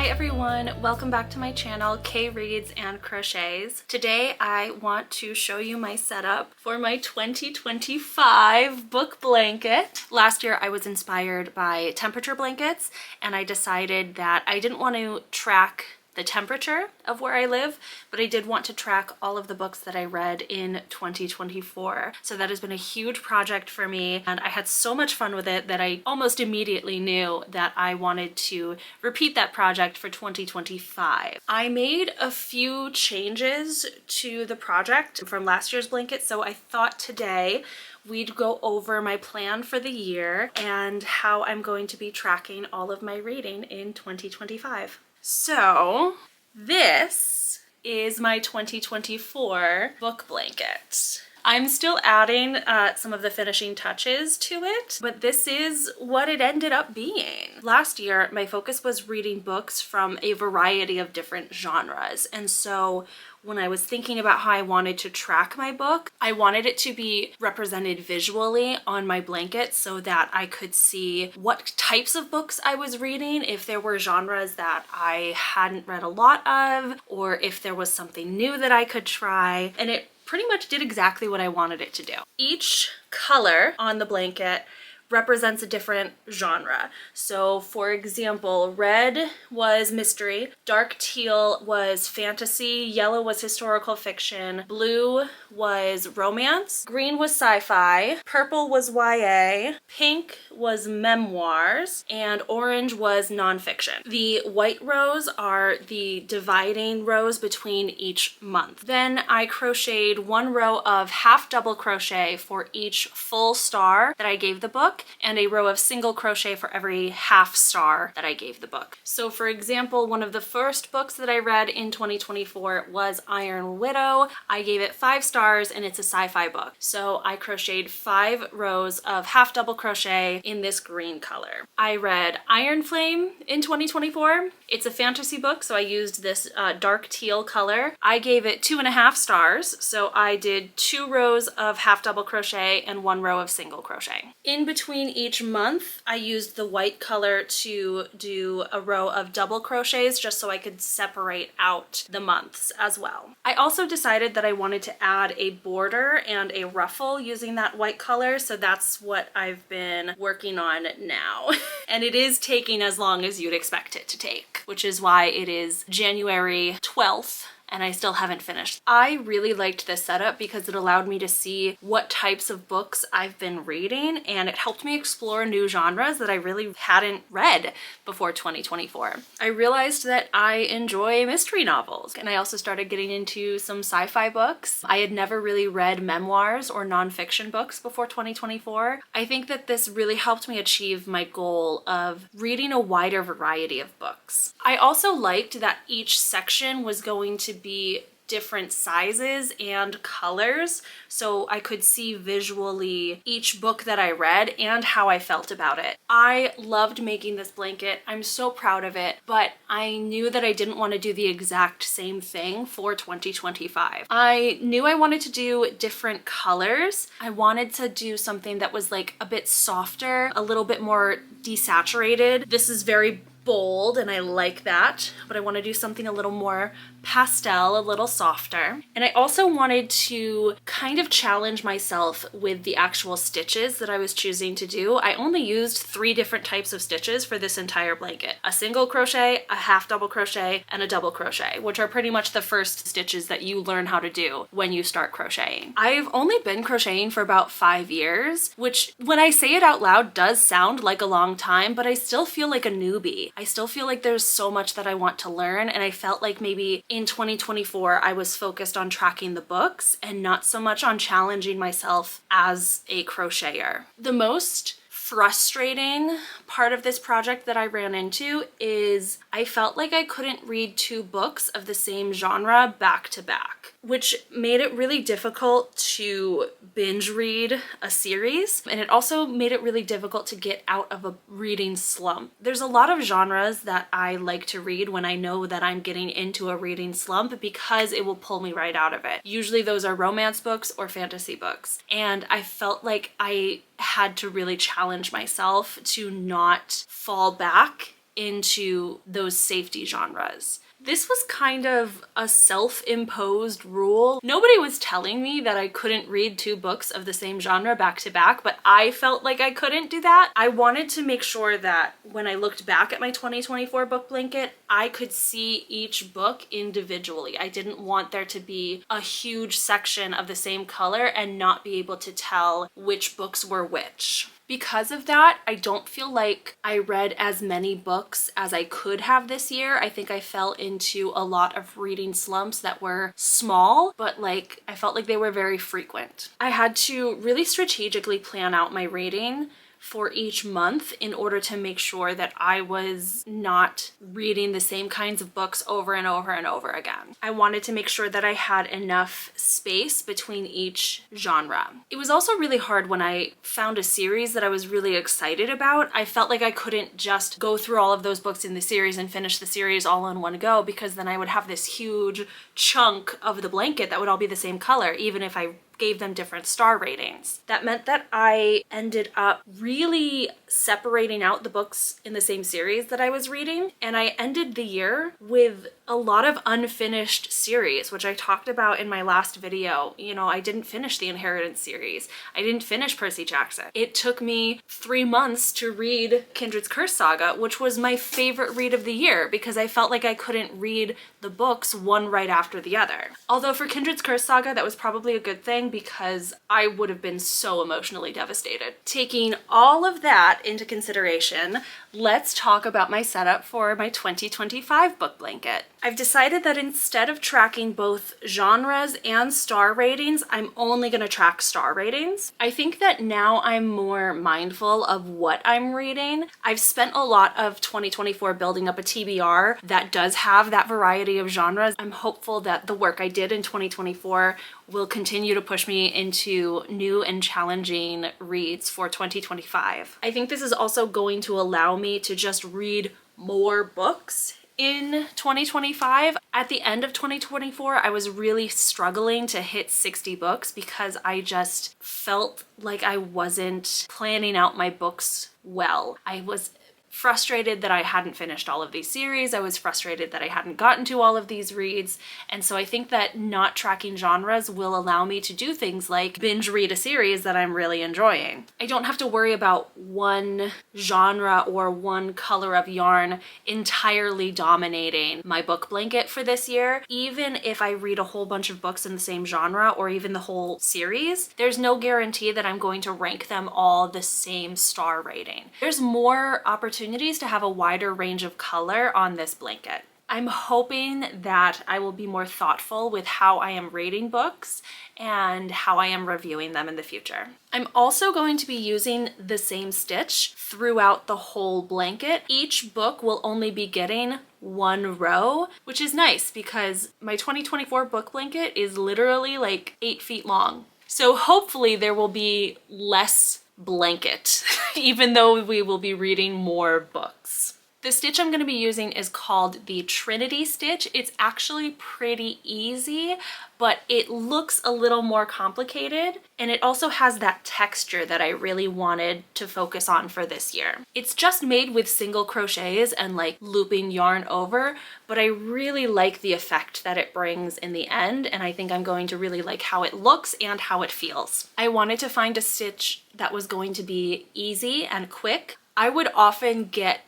Hi everyone, welcome back to my channel, Kay Reads and Crochets. Today I want to show you my setup for my 2025 book blanket. Last year I was inspired by temperature blankets and I decided that I didn't want to track the temperature of where I live, but I did want to track all of the books that I read in 2024. So that has been a huge project for me and I had so much fun with it that I almost immediately knew that I wanted to repeat that project for 2025. I made a few changes to the project from last year's blanket, so I thought today we'd go over my plan for the year and how I'm going to be tracking all of my reading in 2025. So this is my 2024 book blanket. I'm still adding some of the finishing touches to it, but this is what it ended up being. Last year, my focus was reading books from a variety of different genres, and so when I was thinking about how I wanted to track my book, I wanted it to be represented visually on my blanket so that I could see what types of books I was reading, if there were genres that I hadn't read a lot of, or if there was something new that I could try, and it pretty much did exactly what I wanted it to do. Each color on the blanket represents a different genre. So for example, red was mystery, dark teal was fantasy, yellow was historical fiction, blue was romance, green was sci-fi, purple was YA, pink was memoirs, and orange was nonfiction. The white rows are the dividing rows between each month. Then I crocheted one row of half double crochet for each full star that I gave the book, and a row of single crochet for every half star that I gave the book. So for example, one of the first books that I read in 2024 was Iron Widow. I gave it 5 stars and it's a sci-fi book. So I crocheted 5 rows of half double crochet in this green color. I read Iron Flame in 2024. It's a fantasy book, so I used this dark teal color. I gave it 2.5 stars, so I did 2 rows of half double crochet and 1 row of single crochet. In between each month, I used the white color to do a row of double crochets just so I could separate out the months as well. I also decided that I wanted to add a border and a ruffle using that white color, so that's what I've been working on now. And it is taking as long as you'd expect it to take, which is why it is January 12th. And I still haven't finished. I really liked this setup because it allowed me to see what types of books I've been reading, and it helped me explore new genres that I really hadn't read before 2024. I realized that I enjoy mystery novels, and I also started getting into some sci-fi books. I had never really read memoirs or nonfiction books before 2024. I think that this really helped me achieve my goal of reading a wider variety of books. I also liked that each section was going to be different sizes and colors, so I could see visually each book that I read and how I felt about it. I loved making this blanket. I'm so proud of it, but I knew that I didn't want to do the exact same thing for 2025. I knew I wanted to do different colors. I wanted to do something that was like a bit softer, a little bit more desaturated. This is very bold and I like that, but I want to do something a little more pastel, a little softer. And I also wanted to kind of challenge myself with the actual stitches that I was choosing to do. I only used 3 different types of stitches for this entire blanket: a single crochet, a half double crochet, and a double crochet, which are pretty much the first stitches that you learn how to do when you start crocheting. I've only been crocheting for about 5 years, which when I say it out loud does sound like a long time, but I still feel like a newbie. I still feel like there's so much that I want to learn, and I felt like maybe in 2024 I was focused on tracking the books and not so much on challenging myself as a crocheter. The most frustrating part of this project that I ran into is I felt like I couldn't read 2 books of the same genre back to back, which made it really difficult to binge read a series, and it also made it really difficult to get out of a reading slump. There's a lot of genres that I like to read when I know that I'm getting into a reading slump because it will pull me right out of it. Usually those are romance books or fantasy books, and I felt like I had to really challenge myself to not fall back into those safety genres. This was kind of a self-imposed rule. Nobody was telling me that I couldn't read 2 books of the same genre back to back, but I felt like I couldn't do that. I wanted to make sure that when I looked back at my 2024 book blanket, I could see each book individually. I didn't want there to be a huge section of the same color and not be able to tell which books were which. Because of that, I don't feel like I read as many books as I could have this year. I think I fell into a lot of reading slumps that were small, but like I felt like they were very frequent. I had to really strategically plan out my reading for each month in order to make sure that I was not reading the same kinds of books over and over and over again. I wanted to make sure that I had enough space between each genre. It was also really hard when I found a series that I was really excited about. I felt like I couldn't just go through all of those books in the series and finish the series all in one go, because then I would have this huge chunk of the blanket that would all be the same color, even if I gave them different star ratings. That meant that I ended up really separating out the books in the same series that I was reading, and I ended the year with a lot of unfinished series, which I talked about in my last video. You know, I didn't finish the Inheritance series. I didn't finish Percy Jackson. It took me 3 months to read Kindred's Curse Saga, which was my favorite read of the year because I felt like I couldn't read the books one right after the other. Although for Kindred's Curse Saga, that was probably a good thing because I would have been so emotionally devastated. Taking all of that into consideration, let's talk about my setup for my 2025 book blanket. I've decided that instead of tracking both genres and star ratings, I'm only going to track star ratings. I think that now I'm more mindful of what I'm reading. I've spent a lot of 2024 building up a TBR that does have that variety of genres. I'm hopeful that the work I did in 2024 will continue to push me into new and challenging reads for 2025. I think this is also going to allow me to just read more books in 2025. At the end of 2024, I was really struggling to hit 60 books because I just felt like I wasn't planning out my books well. I was frustrated that I hadn't finished all of these series. I was frustrated that I hadn't gotten to all of these reads. And so I think that not tracking genres will allow me to do things like binge read a series that I'm really enjoying. I don't have to worry about one genre or one color of yarn entirely dominating my book blanket for this year. Even if I read a whole bunch of books in the same genre or even the whole series, there's no guarantee that I'm going to rank them all the same star rating. There's more opportunities to have a wider range of color on this blanket. I'm hoping that I will be more thoughtful with how I am rating books and how I am reviewing them in the future. I'm also going to be using the same stitch throughout the whole blanket. Each book will only be getting 1 row, which is nice because my 2024 book blanket is literally like 8 feet long. So hopefully there will be less blanket, even though we will be reading more books. The stitch I'm going to be using is called the Trinity stitch. It's actually pretty easy, but it looks a little more complicated, and it also has that texture that I really wanted to focus on for this year. It's just made with single crochets and like looping yarn over, but I really like the effect that it brings in the end, and I think I'm going to really like how it looks and how it feels. I wanted to find a stitch that was going to be easy and quick. I would often get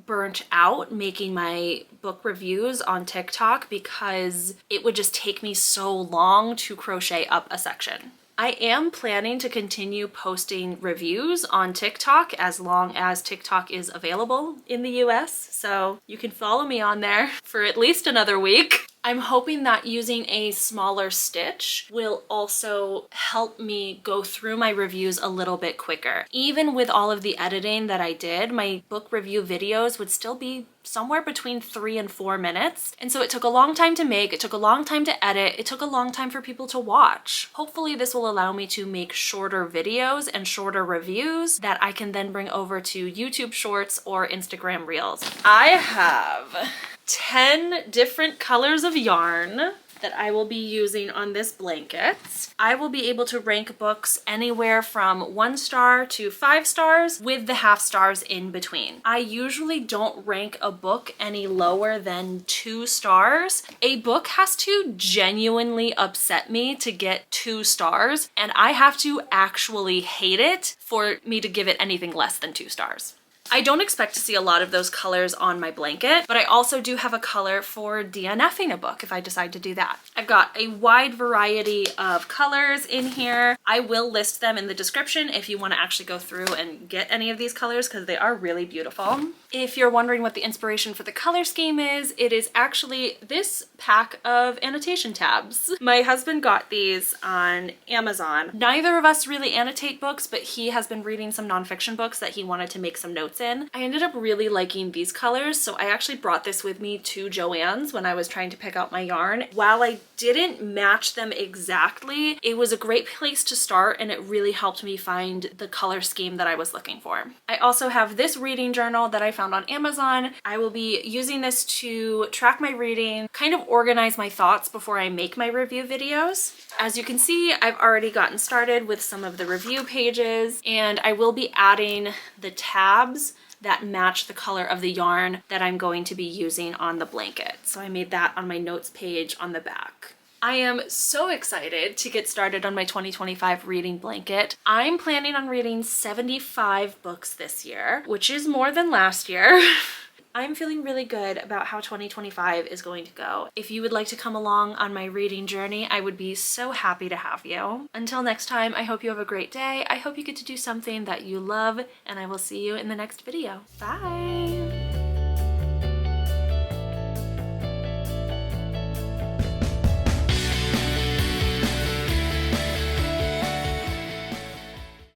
burnt out making my book reviews on TikTok because it would just take me so long to crochet up a section. I am planning to continue posting reviews on TikTok as long as TikTok is available in the US, so you can follow me on there for at least another week. I'm hoping that using a smaller stitch will also help me go through my reviews a little bit quicker. Even with all of the editing that I did, my book review videos would still be somewhere between 3 and 4 minutes. And so it took a long time to make, it took a long time to edit, it took a long time for people to watch. Hopefully this will allow me to make shorter videos and shorter reviews that I can then bring over to YouTube Shorts or Instagram Reels. I have 10 different colors of yarn. that I will be using on this blanket. I will be able to rank books anywhere from 1 star to 5 stars with the half stars in between. I usually don't rank a book any lower than 2 stars. A book has to genuinely upset me to get 2 stars, and I have to actually hate it for me to give it anything less than 2 stars. I don't expect to see a lot of those colors on my blanket, but I also do have a color for DNFing a book if I decide to do that. I've got a wide variety of colors in here. I will list them in the description if you want to actually go through and get any of these colors because they are really beautiful. If you're wondering what the inspiration for the color scheme is, it is actually this pack of annotation tabs. My husband got these on Amazon. Neither of us really annotate books, but he has been reading some nonfiction books that he wanted to make some notes in. I ended up really liking these colors, so I actually brought this with me to Joann's when I was trying to pick out my yarn. While I didn't match them exactly, it was a great place to start and it really helped me find the color scheme that I was looking for. I also have this reading journal that I found on Amazon. I will be using this to track my reading, kind of organize my thoughts before I make my review videos. As you can see, I've already gotten started with some of the review pages, and I will be adding the tabs that match the color of the yarn that I'm going to be using on the blanket. So I made that on my notes page on the back. I am so excited to get started on my 2025 reading blanket. I'm planning on reading 75 books this year, which is more than last year. I'm feeling really good about how 2025 is going to go. If you would like to come along on my reading journey, I would be so happy to have you. Until next time, I hope you have a great day. I hope you get to do something that you love, and I will see you in the next video. Bye!